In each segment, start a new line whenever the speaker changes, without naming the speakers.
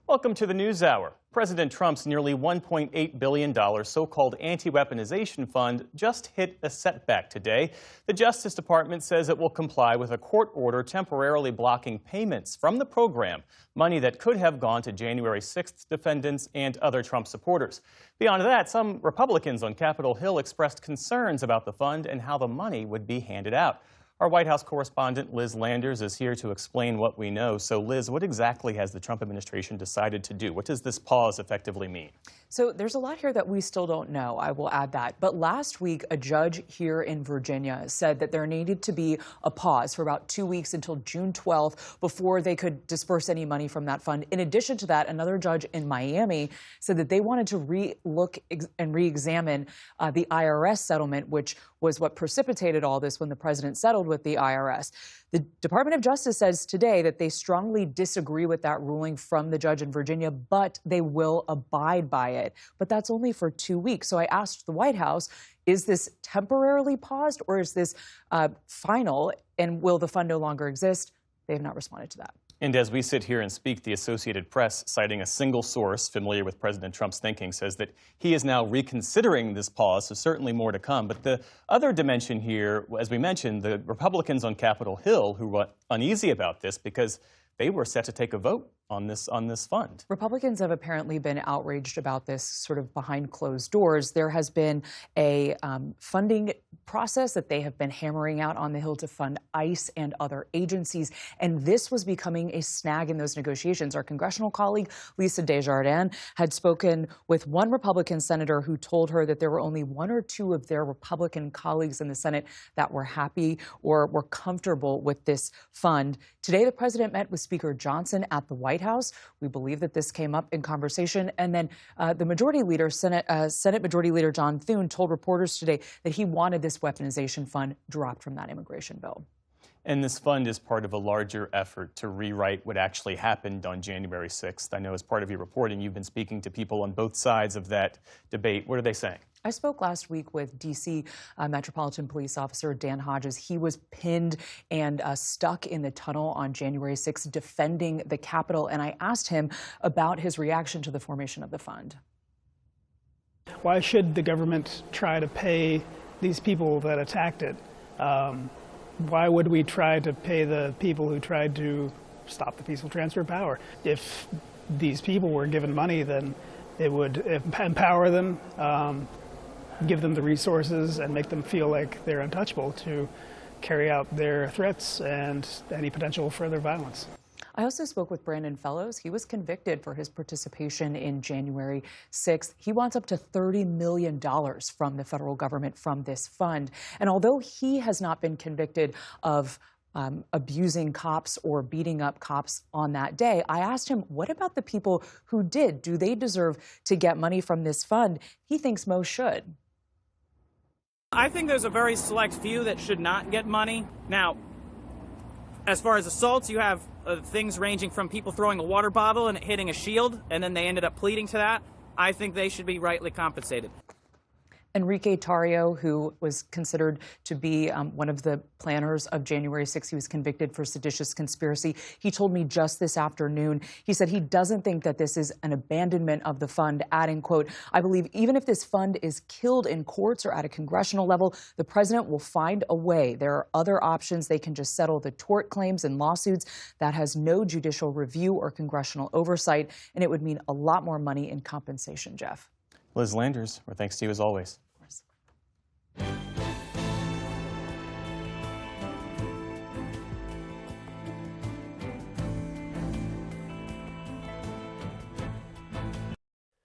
Welcome to the News Hour. President Trump's nearly $1.8 billion so-called anti-weaponization fund just hit a setback today. The Justice Department says it will comply with a court order temporarily blocking payments from the program, money that could have gone to January 6th defendants and other Trump supporters. Beyond that, some Republicans on Capitol Hill expressed concerns about the fund and how the money would be handed out. Our White House correspondent Liz Landers is here to explain what we know. So, Liz, what exactly has the Trump administration decided to do? What does this pause effectively mean?
So there's a lot here that we still don't know, I will add that. But last week, a judge here in Virginia said that there needed to be a pause for about 2 weeks until June 12th before they could disperse any money from that fund. In addition to that, another judge in Miami said that they wanted to re-look and re-examine the IRS settlement, which was what precipitated all this when the president settled with the IRS. The Department of Justice says today that they strongly disagree with that ruling from the judge in Virginia, but they will abide by it. But that's only for 2 weeks. So I asked the White House, is this temporarily paused or is this final? And will the fund no longer exist? They have not responded to that.
And as we sit here and speak, the Associated Press, citing a single source familiar with President Trump's thinking, says that he is now reconsidering this pause, so certainly more to come. But the other dimension here, as we mentioned, the Republicans on Capitol Hill who were uneasy about this because they were set to take a vote on this fund.
Republicans have apparently been outraged about this sort of behind closed doors. There has been a funding process that they have been hammering out on the Hill to fund ICE and other agencies, and this was becoming a snag in those negotiations. Our congressional colleague, Lisa Desjardins, had spoken with one Republican senator who told her that there were only one or two of their Republican colleagues in the Senate that were happy or were comfortable with this fund. Today, the president met with Speaker Johnson at the White House. We believe that this came up in conversation. And then the Majority Leader, Senate Majority Leader John Thune, told reporters today that he wanted this weaponization fund dropped from that immigration bill.
And this fund is part of a larger effort to rewrite what actually happened on January 6th. I know as part of your reporting, you've been speaking to people on both sides of that debate. What are they saying?
I spoke last week with D.C. Metropolitan Police Officer Dan Hodges. He was pinned and stuck in the tunnel on January 6th defending the Capitol, and I asked him about his reaction to the formation of the fund.
Why should the government try to pay these people that attacked it? Why would we try to pay the people who tried to stop the peaceful transfer of power? If these people were given money, then it would empower them, give them the resources, and make them feel like they're untouchable to carry out their threats and any potential further violence.
I also spoke with Brandon Fellows. He was convicted for his participation in January 6th. He wants up to $30 million from the federal government from this fund. And although he has not been convicted of abusing cops or beating up cops on that day, I asked him, what about the people who did? Do they deserve to get money from this fund? He thinks most should.
I think there's a very select few that should not get money. Now, as far as assaults, you have things ranging from people throwing a water bottle and it hitting a shield, and then they ended up pleading to that. I think they should be rightly compensated.
Enrique Tarrio, who was considered to be one of the planners of January 6th, he was convicted for seditious conspiracy. He told me just this afternoon, he said he doesn't think that this is an abandonment of the fund, adding, quote, "I believe even if this fund is killed in courts or at a congressional level, the president will find a way. There are other options. They can just settle the tort claims and lawsuits. That has no judicial review or congressional oversight, and it would mean a lot more money in compensation," Jeff.
Liz Landers, our thanks to you as always.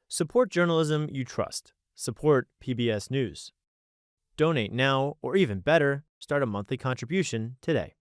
Support journalism you trust. Support PBS News. Donate now, or even better, start a monthly contribution today.